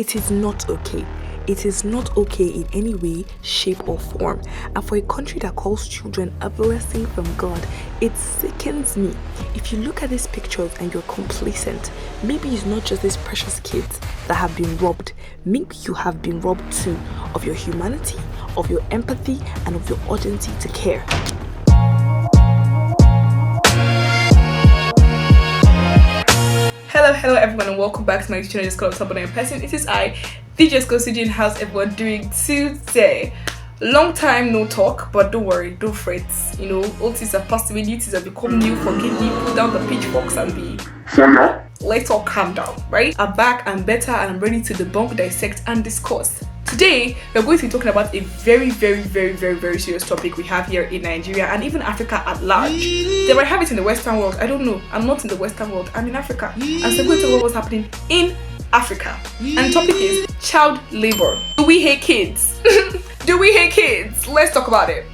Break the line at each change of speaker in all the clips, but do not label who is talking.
It is not okay. It is not okay in any way, shape, or form. And for a country that calls children a blessing from God, it sickens me. If you look at these pictures and you're complacent, maybe it's not just these precious kids that have been robbed. Maybe you have been robbed too of your humanity, of your empathy, and of your urgency to care. Hello everyone, and welcome back to my channel. It's called Top in Person. It is I, DJ Scosidi. How's everyone doing today? Long time no talk, but don't worry, don't fret. You know, old things have passed away, new things have become new. Forgive me, put down the pitchforks and be fire. Let's all calm down, right? I'm back, I'm better, and I'm ready to debunk, dissect, and discuss. Today, we're going to be talking about a very serious topic we have here in Nigeria and even Africa at large. They might have it in the Western world. I don't know. I'm not in the Western world. I'm in Africa. And so we're going to talk about what's happening in Africa. And the topic is child labor. Do we hate kids? Do we hate kids? Let's talk about it.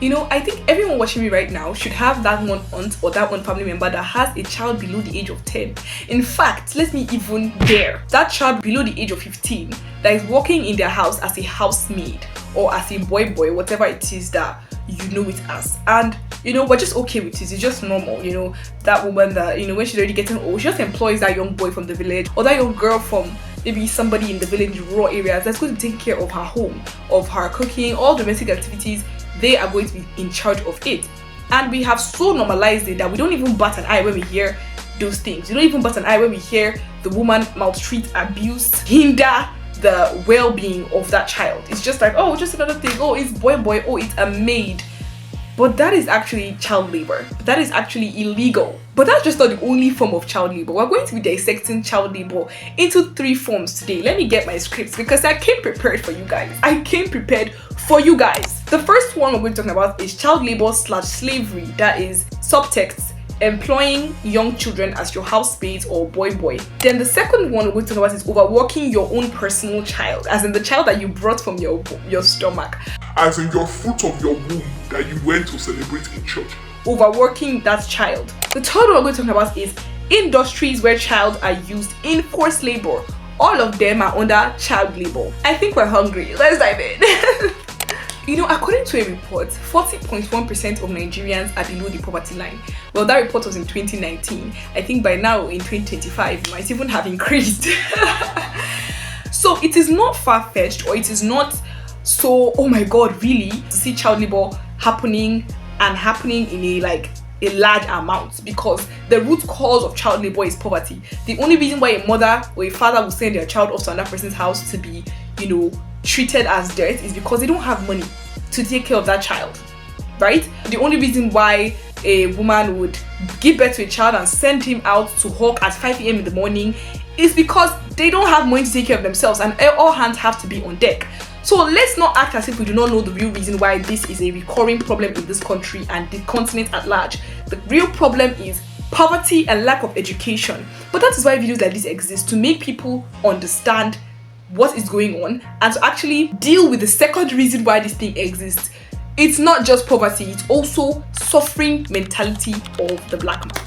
You know, I think everyone watching me right now should have that one aunt or that one family member that has a child below the age of 10. In fact, let me even dare that child below the age of 15 that is working in their house as a housemaid or as a boy, whatever it is that you know it as. And you know, we're just okay with it. It's just normal. You know, that woman that, you know, when she's already getting old, she just employs that young boy from the village or that young girl from maybe somebody in the village, rural areas that's going to take care of her home, of her cooking, all domestic activities. They are going to be in charge of it. And we have so normalized it that we don't even bat an eye when we hear those things. We don't even bat an eye when we hear the woman maltreat, abuse, hinder the well-being of that child. It's just like, oh, just another thing. Oh, it's boy, oh, it's a maid. But that is actually child labor. That is actually illegal. But that's just not the only form of child labor. We're going to be dissecting child labor into 3 forms today. Let me get my scripts because I came prepared for you guys. The first one we're going to talk about is child labor / slavery. That is subtext, employing young children as your housemates or boy. Then the second one we're going to talk about is overworking your own personal child, as in the child that you brought from your stomach.
As in your fruit of your womb that you went to celebrate in church.
Overworking that child. The third one we're going to talk about is industries where child are used in forced labor. All of them are under child labor. I think we're hungry. Let's dive in. You know, according to a report, 40.1% of Nigerians are below the poverty line. Well, that report was in 2019. I think by now in 2025, it might even have increased. So it is not far-fetched, or it is not so, oh my God, really, to see child labor happening in a large amount, because the root cause of child labor is poverty. The only reason why a mother or a father will send their child off to another person's house to be, you know, treated as dirt is because they don't have money to take care of that child, right? The only reason why a woman would give birth to a child and send him out to hawk at 5 a.m. in the morning is because they don't have money to take care of themselves, and all hands have to be on deck. So let's not act as if we do not know the real reason why this is a recurring problem in this country and the continent at large. The real problem is poverty and lack of education. But that is why videos like this exist, to make people understand what is going on and to actually deal with the second reason why this thing exists. It's not just poverty, it's also suffering mentality of the black man.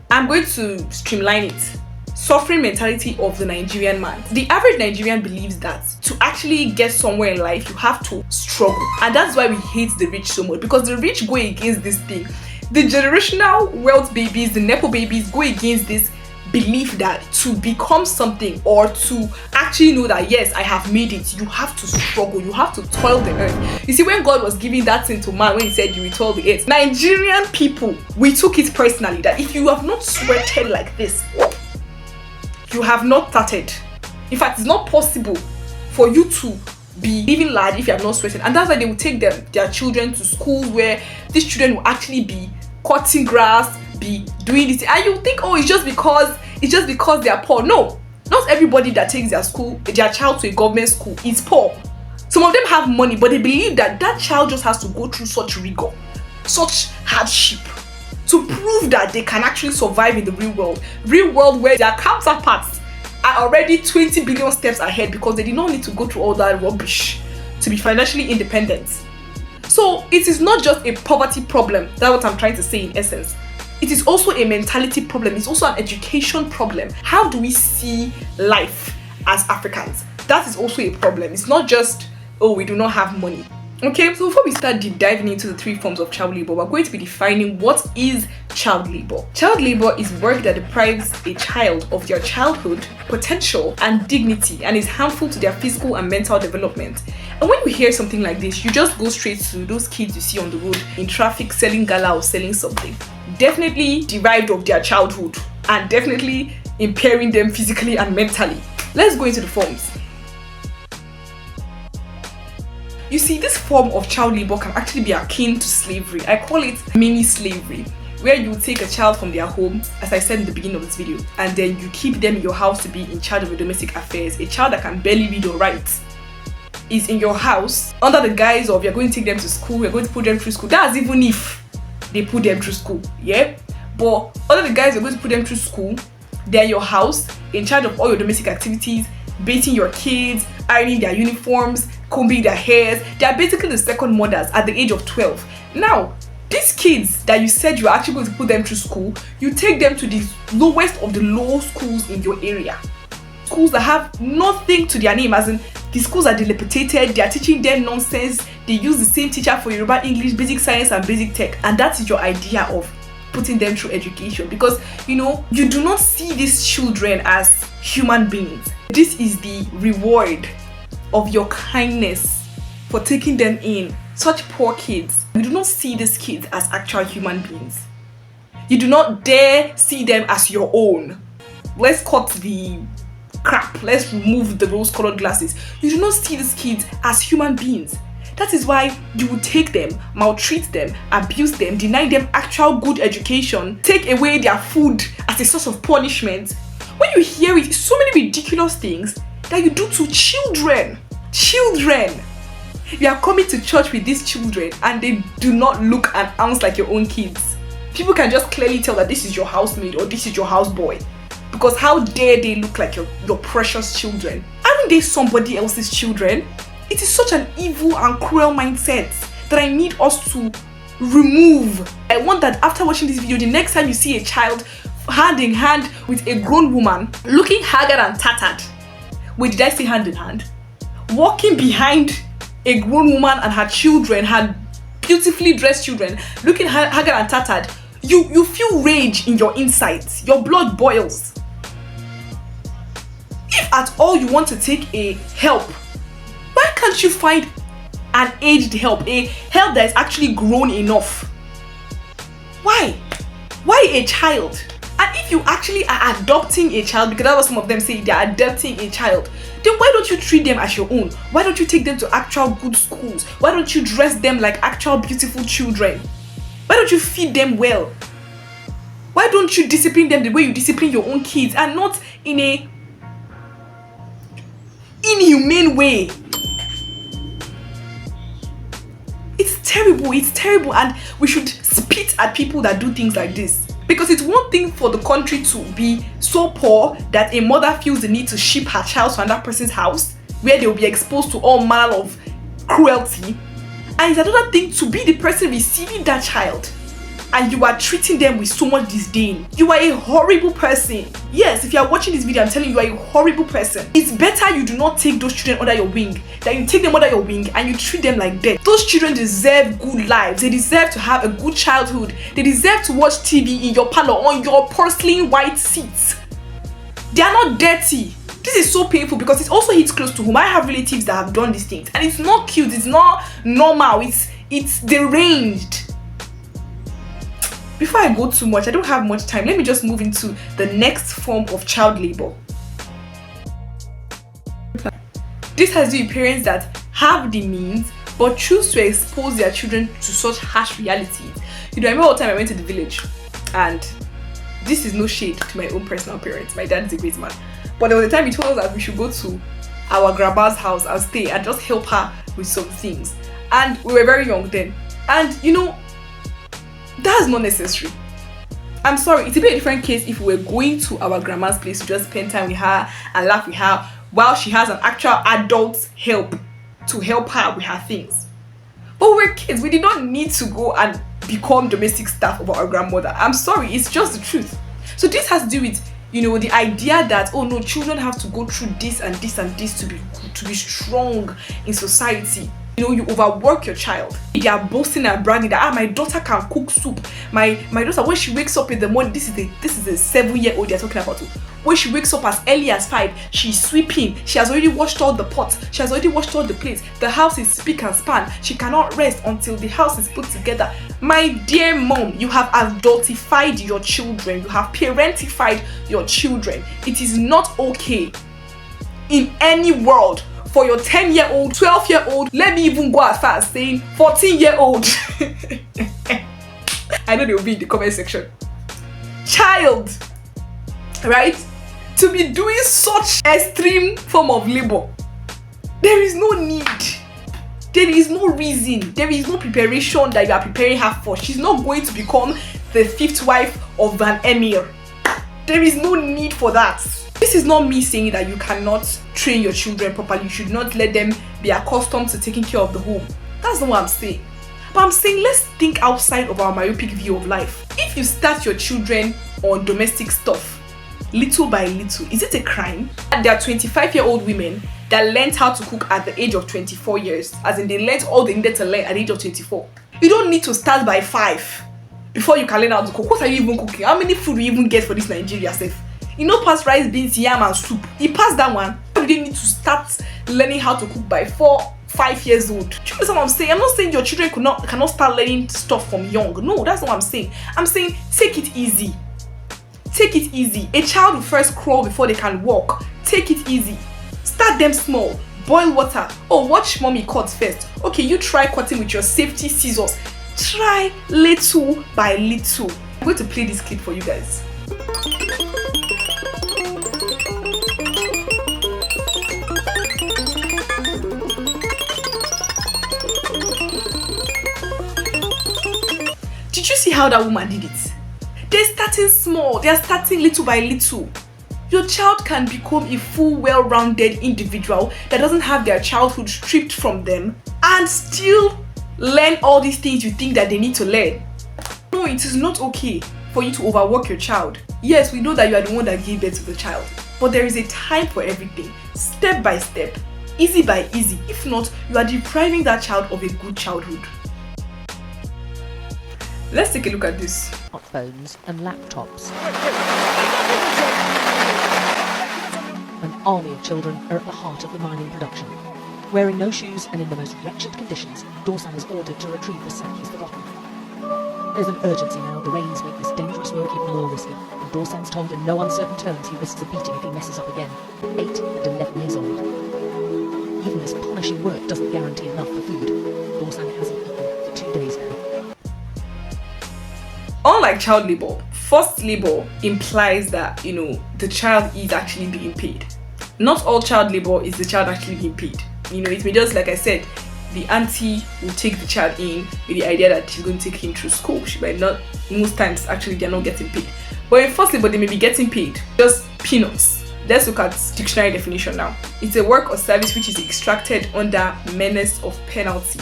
I'm going to streamline it. Suffering mentality of the Nigerian man. The average Nigerian believes that to actually get somewhere in life, you have to struggle. And that's why we hate the rich so much, because the rich go against this thing. The generational wealth babies, the Nepo babies go against this belief that to become something or to actually know that yes, I have made it, you have to struggle, you have to toil the earth. You see, when God was giving that thing to man, when he said you will toil the earth, Nigerian people, we took it personally that if you have not sweated like this, you have not started. In fact, it's not possible for you to be living large if you have not sweated. And that's why they will take their children to schools where these children will actually be cutting grass, be doing this. And you think, oh, it's just because they are poor. No, not everybody that takes their child to a government school is poor. Some of them have money, but they believe that child just has to go through such rigor, such hardship, to prove that they can actually survive in the real world where their counterparts are already 20 billion steps ahead because they did not need to go through all that rubbish to be financially independent. So it is not just a poverty problem. That's what I'm trying to say in essence. It is also a mentality problem. It's also an education problem. How do we see life as Africans. That is also a problem. It's not just, oh, we do not have money. Okay, so before we start deep diving into the 3 forms of child labor, we're going to be defining what is child labor. Child labor is work that deprives a child of their childhood potential and dignity and is harmful to their physical and mental development. And when you hear something like this, you just go straight to those kids you see on the road in traffic selling gala or selling something. Definitely derived of their childhood and definitely impairing them physically and mentally. Let's go into the forms. You see, this form of child labor can actually be akin to slavery. I call it mini slavery, where you take a child from their home, as I said in the beginning of this video, and then you keep them in your house to be in charge of your domestic affairs. A child that can barely read or write is in your house under the guise of you're going to take them to school, you're going to put them through school. That's even if they put them through school, yeah? But under the guise you're going to put them through school, they're in your house, in charge of all your domestic activities, bathing your kids, ironing their uniforms, combing their hairs. They are basically the second mothers at the age of 12. Now, these kids that you said you are actually going to put them through school, you take them to the lowest of the low schools in your area. Schools that have nothing to their name, as in the schools are dilapidated, they are teaching them nonsense, they use the same teacher for Yoruba, English, basic science and basic tech, and that is your idea of putting them through education, because you do not see these children as human beings. This is the reward of your kindness for taking them in. Such poor kids. You do not see these kids as actual human beings. You do not dare see them as your own. Let's cut the crap. Let's remove the rose-colored glasses. You do not see these kids as human beings. That is why you will take them, maltreat them, abuse them, deny them actual good education, take away their food as a source of punishment. When you hear it, so many ridiculous things that you do to children. Children! You are coming to church with these children and they do not look an ounce like your own kids. People can just clearly tell that this is your housemaid or this is your houseboy. Because how dare they look like your precious children? Aren't they somebody else's children? It is such an evil and cruel mindset that I need us to remove. I want that after watching this video, the next time you see a child hand in hand with a grown woman, looking haggard and tattered. Wait, did I say hand in hand? Walking behind a grown woman and her children, her beautifully dressed children, looking haggard and tattered, you feel rage in your insides. Your blood boils. If at all you want to take a help, why can't you find an aged help, a help that is actually grown enough? Why? Why a child? And if you actually are adopting a child, because that's what some of them say, they are adopting a child, then why don't you treat them as your own? Why don't you take them to actual good schools? Why don't you dress them like actual beautiful children? Why don't you feed them well? Why don't you discipline them the way you discipline your own kids and not in a inhumane way? It's terrible, and we should spit at people that do things like this. Because it's one thing for the country to be so poor that a mother feels the need to ship her child to another person's house where they will be exposed to all manner of cruelty. And it's another thing to be the person receiving that child and you are treating them with so much disdain. You are a horrible person. Yes, if you are watching this video, I'm telling you, you are a horrible person. It's better you do not take those children under your wing, that you take them under your wing and you treat them like dead. Those children deserve good lives. They deserve to have a good childhood. They deserve to watch TV in your parlor on your porcelain white seats. They are not dirty. This is so painful because it also hits close to home. I have relatives that have done these things and it's not cute, it's not normal, it's deranged. Before I go too much, I don't have much time. Let me just move into the next form of child labor. This has to do with parents that have the means but choose to expose their children to such harsh realities. I remember all the time I went to the village, and this is no shade to my own personal parents. My dad is a great man. But there was a time he told us that we should go to our grandma's house and stay and just help her with some things. And we were very young then. And that's not necessary. I'm sorry, it's a bit a different case if we were going to our grandma's place to just spend time with her and laugh with her while she has an actual adult help to help her with her things. But we were kids, we did not need to go and become domestic staff of our grandmother. I'm sorry, it's just the truth. So this has to do with, You know, the idea that, oh no, children have to go through this and this and this to be strong in society. You know, you overwork your child. They are boasting and bragging that my daughter can cook soup. My daughter, when she wakes up in the morning, this is a 7-year-old they're talking about. When she wakes up as early as 5, she's sweeping. She has already washed all the pots. She has already washed all the plates. The house is spick and span. She cannot rest until the house is put together. My dear mom, you have adultified your children. You have parentified your children. It is not okay in any world for your 10-year-old, 12-year-old, let me even go as far as saying 14-year-old. I know they will be in the comment section. Child, right? To be doing such extreme form of labor. There is no need. There is no reason. There is no preparation that you are preparing her for. She's not going to become the 5th wife of an emir. There is no need for that. This is not me saying that you cannot train your children properly. You should not let them be accustomed to taking care of the home. That's not what I'm saying. But I'm saying let's think outside of our myopic view of life. If you start your children on domestic stuff, little by little, is it a crime? There are 25-year-old women that learned how to cook at the age of 24 years. As in, they learned all they needed to learn at the age of 24. You don't need to start by 5 before you can learn how to cook. What are you even cooking? How many food do you even get for this Nigeria self? You know, past rice, beans, yam, and soup. You pass that one. You didn't need to start learning how to cook by 4, 5 years old. Do you know what I'm saying? I'm not saying your children cannot start learning stuff from young. No, that's not what I'm saying. I'm saying take it easy. Take it easy. A child will first crawl before they can walk. Take it easy. Start them small. Boil water. Oh, watch mommy cut first. Okay, you try cutting with your safety scissors. Try little by little. I'm going to play this clip for you guys. Did you see how that woman did it? They're starting small. They're starting little by little. Your child can become a full, well-rounded individual that doesn't have their childhood stripped from them and still learn all these things you think that they need to learn. No, it is not okay for you to overwork your child. Yes, we know that you are the one that gave birth to the child, but there is a time for everything, step by step, easy by easy. If not, you are depriving that child of a good childhood. Let's take a look at this.
Smartphones and laptops. An army of children are at the heart of the mining production. Wearing no shoes and in the most wretched conditions, Dawson is ordered to retrieve the sack he's forgotten. There's an urgency now. The rains make this dangerous work even more risky, and Dawson's told in no uncertain terms he risks a beating if he messes up again. 8 and 11 years old. Even this punishing work doesn't guarantee enough for food. Dawson hasn't eaten for 2 days now.
Unlike child labor, forced labor implies that, you know, the child is actually being paid. Not all child labor is the child actually being paid. You know, it may just, like I said, the auntie will take the child in with the idea that she's going to take him through school. She might not, most times actually they're not getting paid. But in forced labor, they may be getting paid, just peanuts. Let's look at dictionary definition now. It's a work or service which is extracted under menace of penalty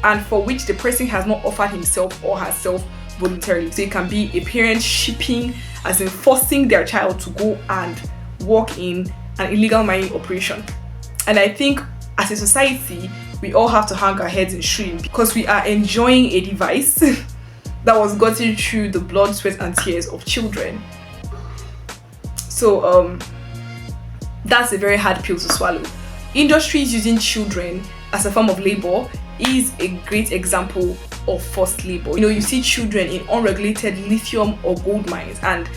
and for which the person has not offered himself or herself voluntarily. So it can be a parent shipping, as in forcing their child to go and work in an illegal mining operation. And I think as a society, we all have to hang our heads in shame because we are enjoying a device that was gotten through the blood, sweat, and tears of children. So that's a very hard pill to swallow. Industries using children as a form of labor is a great example of forced labor. You know, you see children in unregulated lithium or gold mines, and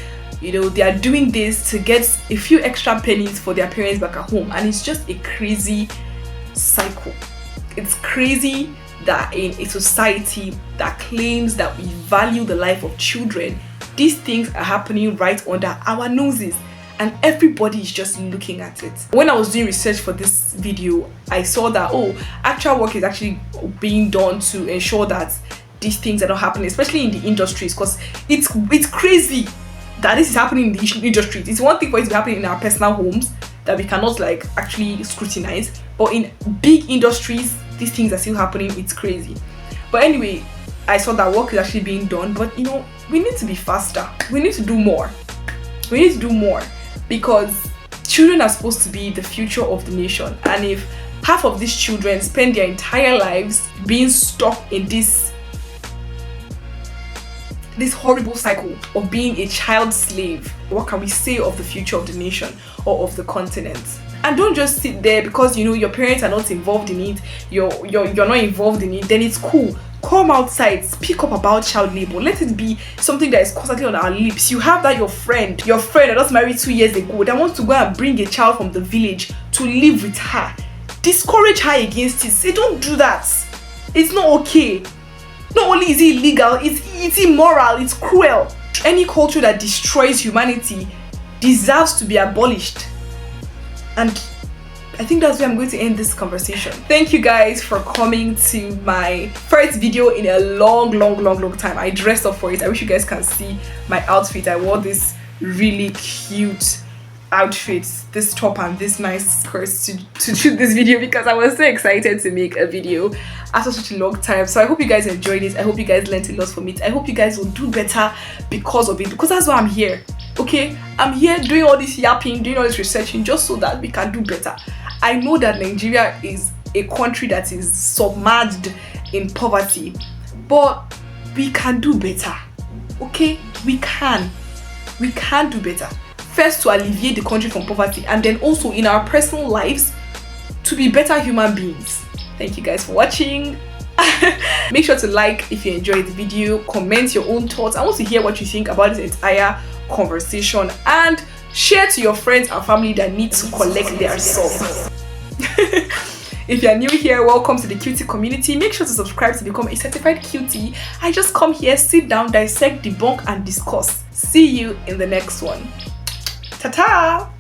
you know, they are doing this to get a few extra pennies for their parents back at home, and it's just a crazy cycle. It's crazy that in a society that claims that we value the life of children, these things are happening right under our noses and everybody is just looking at it. When I was doing research for this video, I saw that, oh, actual work is actually being done to ensure that these things are not happening, especially in the industries, because it's crazy that this is happening in the industries. It's one thing for it to be happening in our personal homes that we cannot like actually scrutinize, but in big industries, these things are still happening. It's crazy. But anyway, I saw that work is actually being done, but you know, we need to be faster. We need to do more. We need to do more. because children are supposed to be the future of the nation, and if half of these children spend their entire lives being stuck in this horrible cycle of being a child slave, what can we say of the future of the nation or of the continent? And don't just sit there because your parents are not involved in it, you're not involved in it, then it's cool. Come outside, speak up about child labor. Let it be something that is constantly on our lips. You have that your friend that just married 2 years ago that wants to go and bring a child from the village to live with her. Discourage her against it. Say, don't do that. It's not okay. Not only is it illegal, it's immoral, it's cruel. Any culture that destroys humanity deserves to be abolished. And I think that's where I'm going to end this conversation. Thank you guys for coming to my first video in a long time. I dressed up for it. I wish you guys can see my outfit. I wore this really cute outfit, this top and this nice skirt to shoot this video because I was so excited to make a video after such a long time. So I hope you guys enjoyed it. I hope you guys learned a lot from it. I hope you guys will do better because of it, because that's why I'm here. Okay, I'm here doing all this yapping, doing all this researching just so that we can do better. I know that Nigeria is a country that is submerged in poverty, but we can do better. Okay, we can do better. First, to alleviate the country from poverty, and then also in our personal lives to be better human beings. Thank you guys for watching. Make sure to like if you enjoyed the video, comment your own thoughts. I want to hear what you think about this entire conversation, and share to your friends and family that need to collect their socks. If you're new here, welcome to the cutie community. Make sure to subscribe to become a certified cutie. I just come here, sit down, dissect, debunk, and discuss. See you in the next one. Ta-ta!